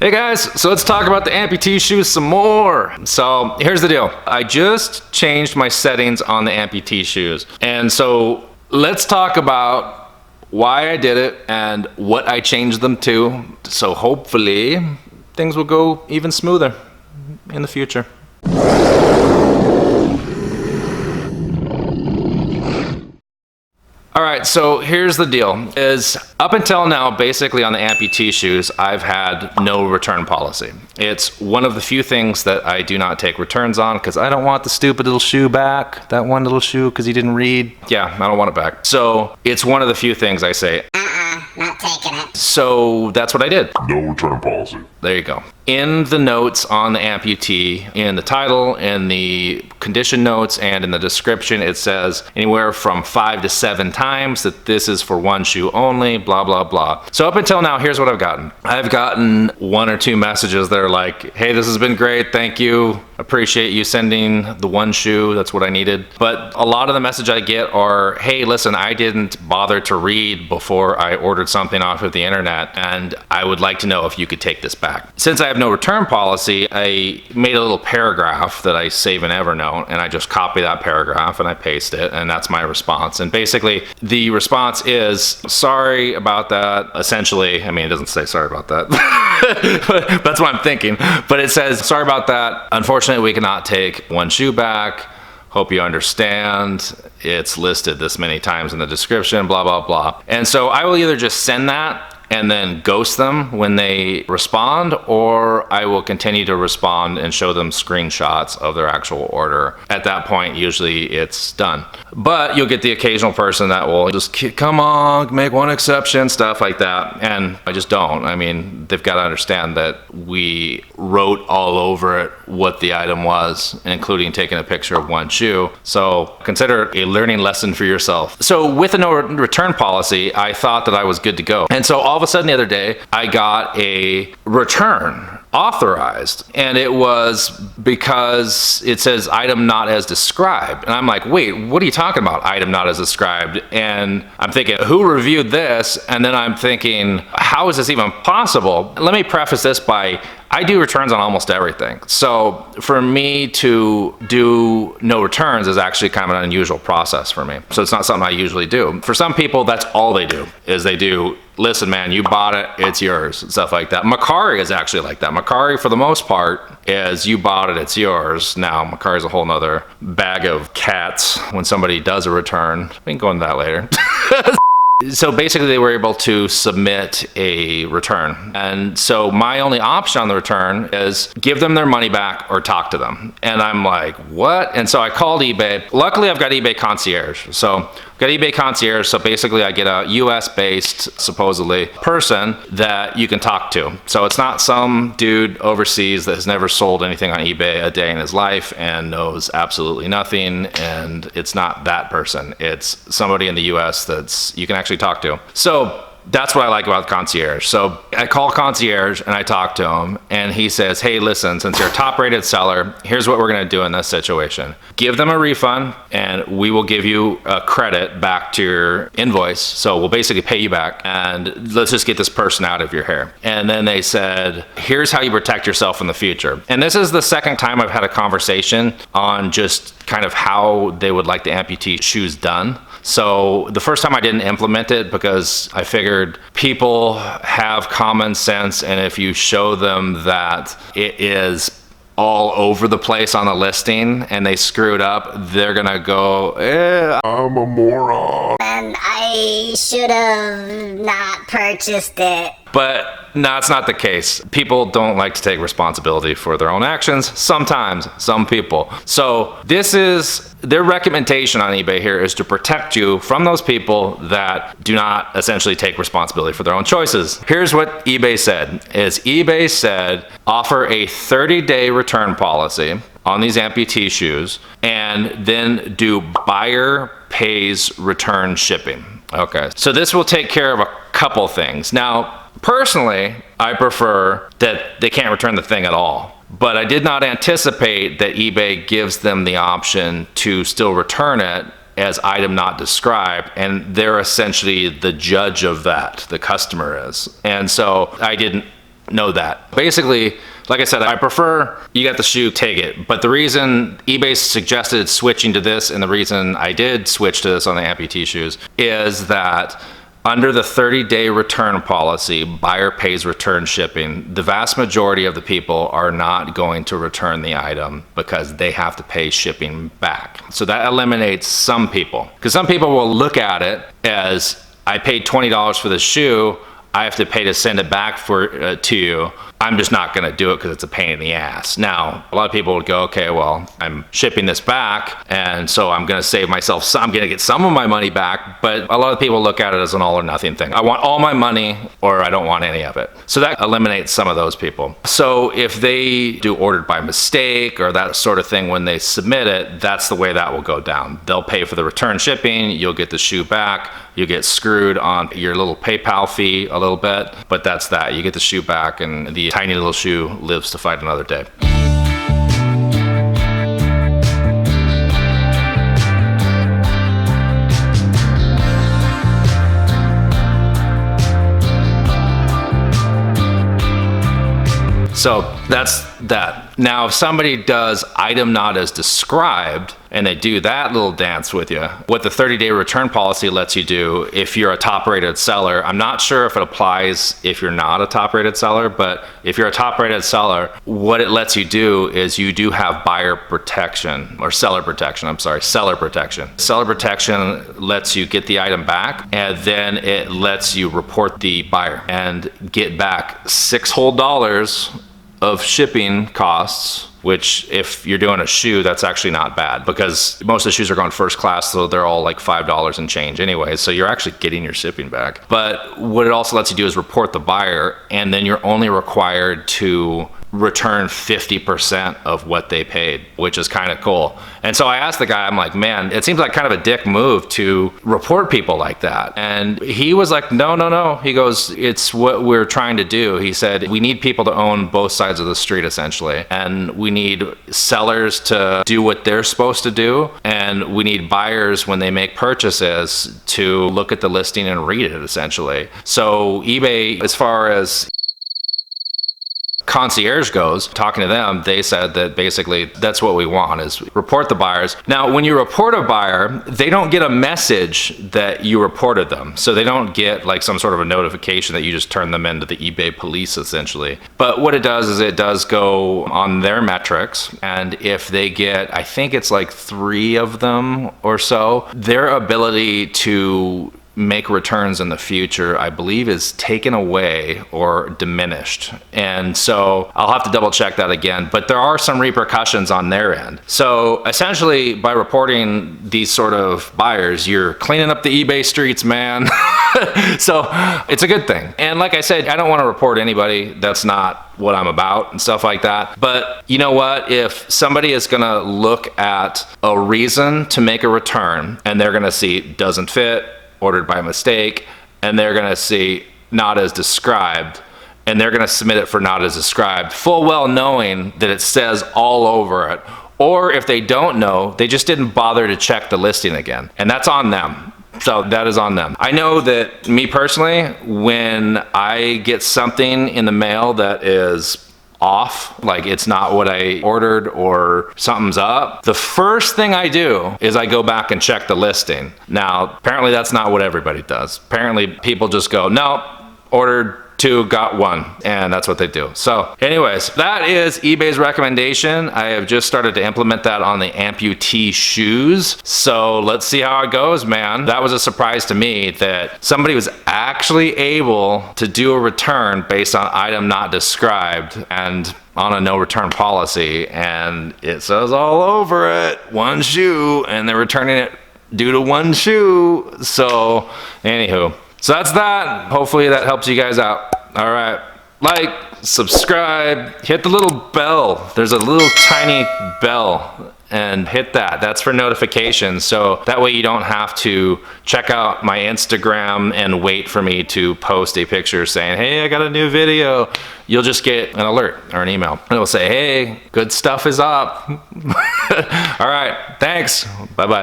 Hey guys, so let's talk about the Amputee shoes some more. So here's the deal. I just changed my settings on the Amputee shoes. And so let's talk about why I did it and what I changed them to. So hopefully things will go even smoother in the future. All right, so here's the deal, is up until now, basically on the Amputee shoes, I've had no return policy. It's one of the few things that I do not take returns on because I don't want the stupid little shoe back, that one little shoe because you didn't read. Yeah, I don't want it back. So it's one of the few things I say, not taking it. So that's what I did. No return policy. There you go. In the notes on the Amputee, in the title, in the condition notes, and in the description, it says anywhere from 5 to 7 times that this is for one shoe only, blah, blah, blah. So up until now, here's what I've gotten. I've gotten 1 or 2 messages that are like, hey, this has been great, thank you. Appreciate you sending the one shoe, that's what I needed. But a lot of the message I get are, hey, listen, I didn't bother to read before I ordered something off of the internet, and I would like to know if you could take this back. Since I have no return policy, I made a little paragraph that I save in Evernote, and I just copy that paragraph and I paste it, and that's my response. And basically, the response is, sorry about that. Essentially, I mean, it doesn't say sorry about that. That's what I'm thinking. But it says, sorry about that. Unfortunately, we cannot take one shoe back. Hope you understand. It's listed this many times in the description, blah, blah, blah. And so I will either just send that and then ghost them when they respond, or I will continue to respond and show them screenshots of their actual order. At that point, usually it's done. But you'll get the occasional person that will just, come on, make one exception, stuff like that. And I just don't. I mean, they've got to understand that we wrote all over it what the item was, including taking a picture of one shoe. So consider it a learning lesson for yourself. So with a no return policy, I thought that I was good to go. And so all of a sudden the other day, I got a return authorized, and it was because it says item not as described. And I'm like, wait, what are you talking about, item not as described? And I'm thinking, who reviewed this? And then I'm thinking, how is this even possible? Let me preface this by, I do returns on almost everything. So for me to do no returns is actually kind of an unusual process for me. So it's not something I usually do. For some people, that's all they do, is they do, listen man, you bought it, it's yours, stuff like that. Macari is actually like that. Macari, for the most part, is you bought it, it's yours. Now, Macari is a whole nother bag of cats when somebody does a return. We can go into that later. So basically they were able to submit a return. And so my only option on the return is give them their money back or talk to them. And I'm like, what? And so I called eBay. Luckily I've got eBay Concierge. So I've got eBay Concierge. So basically I get a US based, supposedly, person that you can talk to. So it's not some dude overseas that has never sold anything on eBay a day in his life and knows absolutely nothing. And it's not that person. It's somebody in the US that's, you can actually talk to. So that's what I like about Concierge. So I call Concierge and I talk to him, and he says, hey, listen, since you're a top rated seller, here's what we're going to do in this situation. Give them a refund and we will give you a credit back to your invoice. So we'll basically pay you back, and let's just get this person out of your hair. And then they said, here's how you protect yourself in the future. And this is the second time I've had a conversation on just kind of how they would like the Amputee shoes done. So the first time I didn't implement it because I figured people have common sense, and if you show them that it is all over the place on the listing and they screwed up, they're gonna go, I'm a moron. And I should have not purchased it. But no, it's not the case. People don't like to take responsibility for their own actions. Sometimes, some people. So this is, their recommendation on eBay here is to protect you from those people that do not essentially take responsibility for their own choices. Here's what eBay said, is eBay said, offer a 30-day return policy on these Amputee shoes, and then do buyer pays return shipping. Okay, so this will take care of a couple things. Now, personally, I prefer that they can't return the thing at all. But I did not anticipate that eBay gives them the option to still return it as item not described, and they're essentially the judge of that, the customer is. And so I didn't know that. Basically, like I said, I prefer you got the shoe, take it. But the reason eBay suggested switching to this, and the reason I did switch to this on the Amputee shoes, is that under the 30-day return policy, buyer pays return shipping. The vast majority of the people are not going to return the item because they have to pay shipping back. So that eliminates some people. Because some people will look at it as, I paid $20 for the shoe, I have to pay to send it back to you. I'm just not gonna do it because it's a pain in the ass. Now, a lot of people would go, okay, well, I'm shipping this back, and so I'm gonna save myself some, I'm gonna get some of my money back, but a lot of people look at it as an all or nothing thing. I want all my money, or I don't want any of it. So that eliminates some of those people. So if they do ordered by mistake, or that sort of thing when they submit it, that's the way that will go down. They'll pay for the return shipping, you'll get the shoe back, you get screwed on your little PayPal fee a little bit, but that's that. You get the shoe back, and the tiny little shoe lives to fight another day. So that's that. Now, if somebody does item not as described, and they do that little dance with you, what the 30-day return policy lets you do if you're a top-rated seller, I'm not sure if it applies if you're not a top-rated seller, but if you're a top-rated seller, what it lets you do is you do have buyer protection, or seller protection, I'm sorry, seller protection. Seller protection lets you get the item back, and then it lets you report the buyer and get back $6 whole of shipping costs, which if you're doing a shoe, that's actually not bad because most of the shoes are going first class, so they're all like $5 and change anyway, so you're actually getting your shipping back. But what it also lets you do is report the buyer, and then you're only required to return 50% of what they paid, which is kind of cool. And so I asked the guy, I'm like, man, it seems like kind of a dick move to report people like that. And he was like, no. He goes, it's what we're trying to do. He said, we need people to own both sides of the street, essentially. And we need sellers to do what they're supposed to do. And we need buyers, when they make purchases, to look at the listing and read it, essentially. So eBay, as far as concierge goes, talking to them, they said that basically that's what we want, is report the buyers. Now, when you report a buyer, they don't get a message that you reported them. So they don't get like some sort of a notification that you just turn them into the eBay police, essentially. But what it does is it does go on their metrics, and if they get, I think it's like 3 of them or so, their ability to make returns in the future, I believe, is taken away or diminished. And so I'll have to double check that again, but there are some repercussions on their end. So essentially, by reporting these sort of buyers, you're cleaning up the eBay streets, man. So it's a good thing. And like I said, I don't want to report anybody. That's not what I'm about and stuff like that. But you know what? If somebody is gonna look at a reason to make a return, and they're gonna see doesn't fit, ordered by mistake, and they're gonna see not as described, and they're gonna submit it for not as described, full well knowing that it says all over it. Or if they don't know, they just didn't bother to check the listing again, and that's on them. So that is on them. I know that me personally, when I get something in the mail that is off, like it's not what I ordered or something's up, the first thing I do is I go back and check the listing. Now, apparently that's not what everybody does. Apparently people just go, no, ordered 2, got 1, and that's what they do. So anyways, that is eBay's recommendation. I have just started to implement that on the Amputee shoes. So let's see how it goes, man. That was a surprise to me that somebody was actually able to do a return based on item not described and on a no return policy, and it says all over it, 1 shoe, and they're returning it due to 1 shoe. So anywho, so that's that. Hopefully that helps you guys out. All right, like, subscribe, hit the little bell. There's a little tiny bell, and hit that. That's for notifications. So that way you don't have to check out my Instagram and wait for me to post a picture saying, hey, I got a new video. You'll just get an alert or an email. And it'll say, hey, good stuff is up. All right, thanks. Bye-bye.